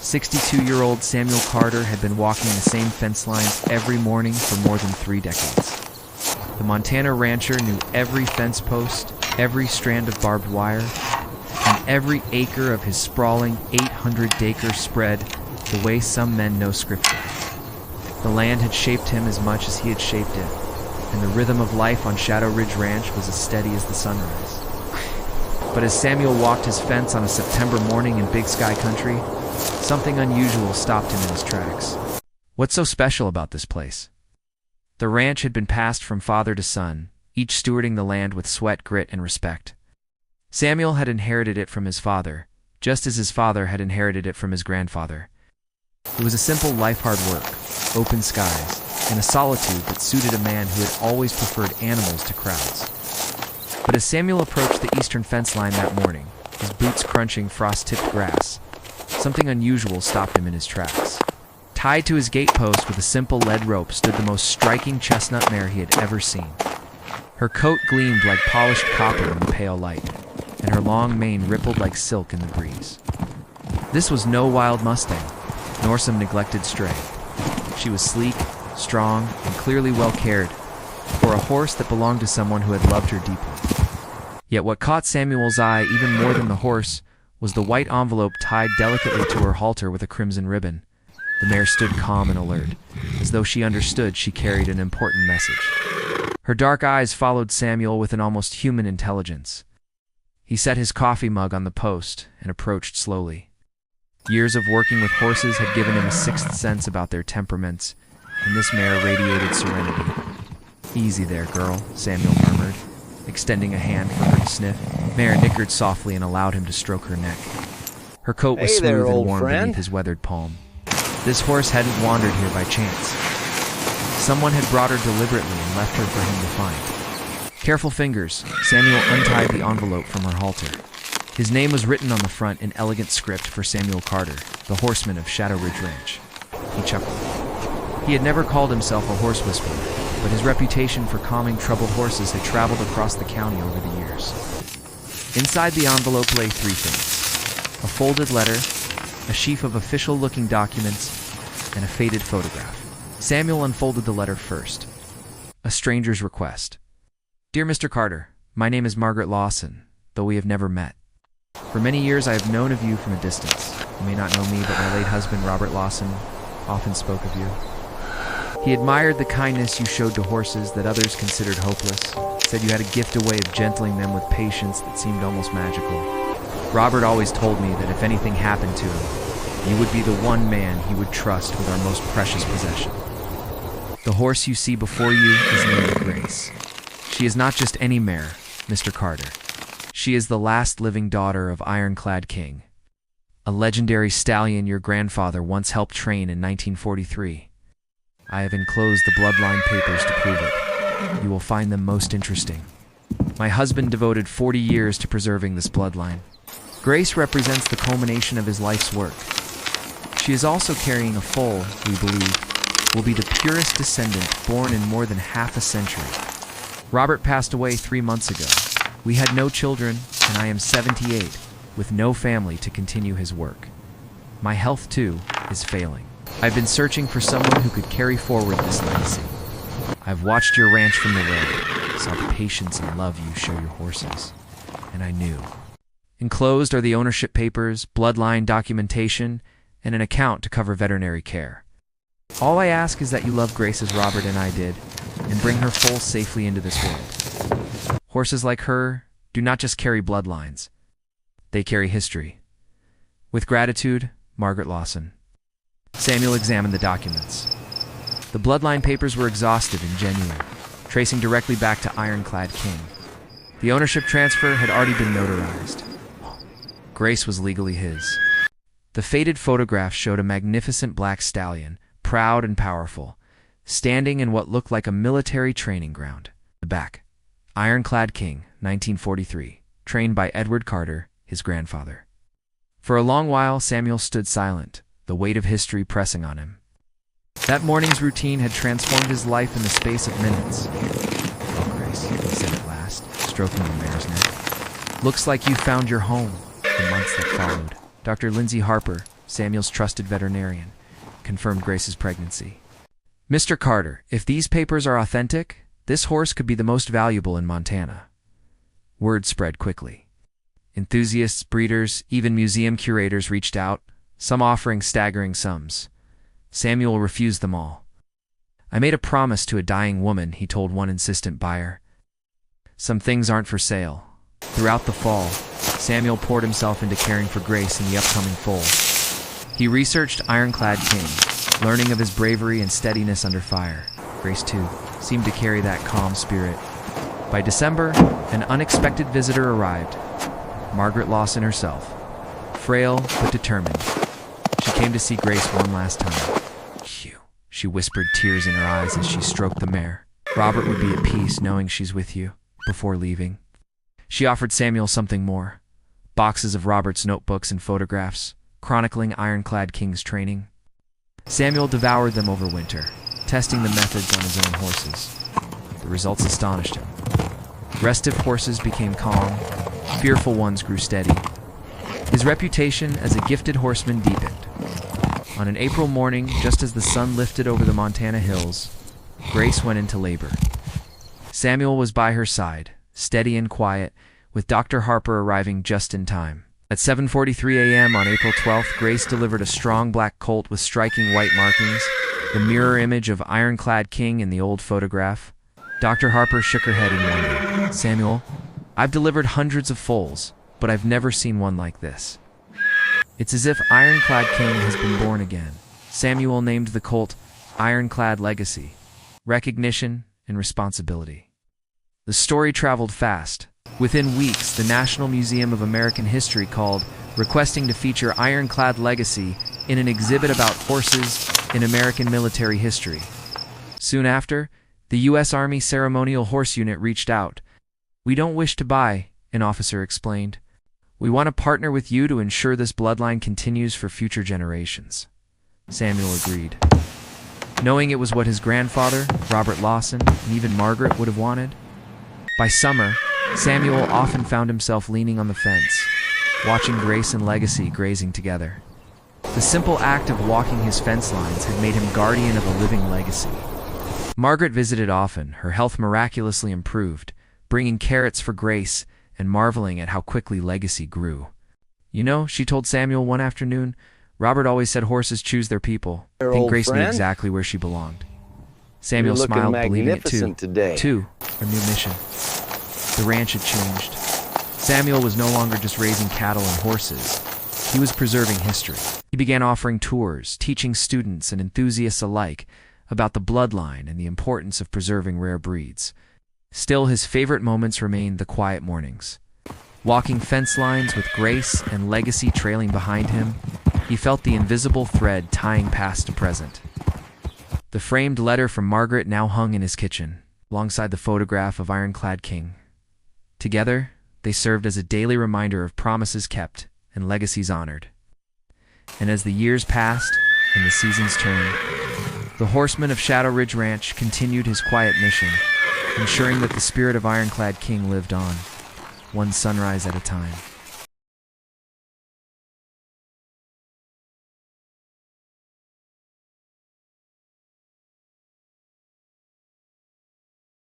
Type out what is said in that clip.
62-year-old Samuel Carter had been walking the same fence lines every morning for more than 3 decades. The Montana rancher knew every fence post, every strand of barbed wire, and every acre of his sprawling 800-acre spread the way some men know scripture. The land had shaped him as much as he had shaped it, and the rhythm of life on Shadow Ridge Ranch was as steady as the sunrise. But as Samuel walked his fence on a September morning in Big Sky Country, something unusual stopped him in his tracks. What's so special about this place? The ranch had been passed from father to son, each stewarding the land with sweat, grit, and respect. Samuel had inherited it from his father, just as his father had inherited it from his grandfather. It was a simple life, hard work, open skies, and a solitude that suited a man who had always preferred animals to crowds. But as Samuel approached the eastern fence line that morning, his boots crunching frost-tipped grass, something unusual stopped him in his tracks. Tied to his gate post with a simple lead rope stood the most striking chestnut mare he had ever seen. Her coat gleamed like polished copper in the pale light, and her long mane rippled like silk in the breeze. This was no wild Mustang, nor some neglected stray. She was sleek, strong, and clearly well cared for, a horse that belonged to someone who had loved her deeply. Yet what caught Samuel's eye even more than the horse was the white envelope tied delicately to her halter with a crimson ribbon. The mare stood calm and alert, as though she understood she carried an important message. Her dark eyes followed Samuel with an almost human intelligence. He set his coffee mug on the post and approached slowly. Years of working with horses had given him a sixth sense about their temperaments, and this mare radiated serenity. "Easy there, girl," Samuel murmured, extending a hand for her to sniff. Mare nickered softly and allowed him to stroke her neck. Her coat was smooth and warm beneath his weathered palm. This horse hadn't wandered here by chance. Someone had brought her deliberately and left her for him to find. Careful fingers, Samuel untied the envelope from her halter. His name was written on the front in elegant script for Samuel Carter, the horseman of Shadow Ridge Ranch. He chuckled. He had never called himself a horse whisperer, but his reputation for calming troubled horses had traveled across the county over the years. Inside the envelope lay 3 things: a folded letter, a sheaf of official-looking documents, and a faded photograph. Samuel unfolded the letter first. A stranger's request. "Dear Mr. Carter, my name is Margaret Lawson, though we have never met. For many years I have known of you from a distance. You may not know me, but my late husband, Robert Lawson, often spoke of you. He admired the kindness you showed to horses that others considered hopeless, said you had a gift away of gentling them with patience that seemed almost magical. Robert always told me that if anything happened to him, you would be the one man he would trust with our most precious possession. The horse you see before you is named Grace. She is not just any mare, Mr. Carter. She is the last living daughter of Ironclad King, a legendary stallion your grandfather once helped train in 1943. I have enclosed the bloodline papers to prove it. You will find them most interesting. My husband devoted 40 years to preserving this bloodline. Grace represents the culmination of his life's work. She is also carrying a foal, we believe, will be the purest descendant born in more than half a century. Robert passed away 3 months ago. We had no children, and I am 78, with no family to continue his work. My health, too, is failing. I've been searching for someone who could carry forward this legacy. I've watched your ranch from the road, saw the patience and love you show your horses, and I knew. Enclosed are the ownership papers, bloodline documentation, and an account to cover veterinary care. All I ask is that you love Grace as Robert and I did, and bring her foal safely into this world. Horses like her do not just carry bloodlines. They carry history. With gratitude, Margaret Lawson." Samuel examined the documents. The bloodline papers were exhaustive and genuine, tracing directly back to Ironclad King. The ownership transfer had already been notarized. Grace was legally his. The faded photograph showed a magnificent black stallion, proud and powerful, standing in what looked like a military training ground. The back. Ironclad King, 1943, trained by Edward Carter, his grandfather. For a long while, Samuel stood silent, the weight of history pressing on him. That morning's routine had transformed his life in the space of minutes. "Oh, Grace," he said at last, stroking the mare's neck. "Looks like you found your home." The months that followed. Dr. Lindsay Harper, Samuel's trusted veterinarian, confirmed Grace's pregnancy. "Mr. Carter, if these papers are authentic, this horse could be the most valuable in Montana." Word spread quickly. Enthusiasts, breeders, even museum curators reached out, some offering staggering sums. Samuel refused them all. "I made a promise to a dying woman," he told one insistent buyer. "Some things aren't for sale." Throughout the fall, Samuel poured himself into caring for Grace in the upcoming foal. He researched Ironclad King, learning of his bravery and steadiness under fire. Grace, too, seemed to carry that calm spirit. By December, an unexpected visitor arrived. Margaret Lawson herself. Frail but determined, she came to see Grace one last time. "Phew," she whispered, tears in her eyes as she stroked the mare. "Robert would be at peace knowing she's with you." Before leaving, she offered Samuel something more. Boxes of Robert's notebooks and photographs, chronicling Ironclad King's training. Samuel devoured them over winter, testing the methods on his own horses. The results astonished him. Restive horses became calm, fearful ones grew steady. His reputation as a gifted horseman deepened. On an April morning, just as the sun lifted over the Montana hills, Grace went into labor. Samuel was by her side, steady and quiet, with Dr. Harper arriving just in time. At 7:43 a.m. on April 12th, Grace delivered a strong black colt with striking white markings, the mirror image of Ironclad King in the old photograph. Dr. Harper shook her head in wonder. "Samuel, I've delivered hundreds of foals, but I've never seen one like this. It's as if Ironclad King has been born again." Samuel named the colt Ironclad Legacy, recognition and responsibility. The story traveled fast. Within weeks, the National Museum of American History called, requesting to feature Ironclad Legacy in an exhibit about horses in American military history. Soon after, the U.S. Army Ceremonial Horse Unit reached out. "We don't wish to buy," an officer explained. "We want to partner with you to ensure this bloodline continues for future generations." Samuel agreed, knowing it was what his grandfather, Robert Lawson, and even Margaret would have wanted. By summer, Samuel often found himself leaning on the fence, watching Grace and Legacy grazing together. The simple act of walking his fence lines had made him guardian of a living legacy. Margaret visited often, her health miraculously improved, bringing carrots for Grace and marveling at how quickly Legacy grew. "You know," she told Samuel one afternoon, "Robert always said horses choose their people." I think Grace knew exactly where she belonged. Samuel smiled, believing it too. Her new mission. The ranch had changed. Samuel was no longer just raising cattle and horses. He was preserving history. He began offering tours, teaching students and enthusiasts alike about the bloodline and the importance of preserving rare breeds. Still, his favorite moments remained the quiet mornings. Walking fence lines with Grace and Legacy trailing behind him, he felt the invisible thread tying past to present. The framed letter from Margaret now hung in his kitchen, alongside the photograph of Ironclad King. Together, they served as a daily reminder of promises kept and legacies honored. And as the years passed and the seasons turned, the horseman of Shadow Ridge Ranch continued his quiet mission, ensuring that the spirit of Ironclad King lived on, one sunrise at a time.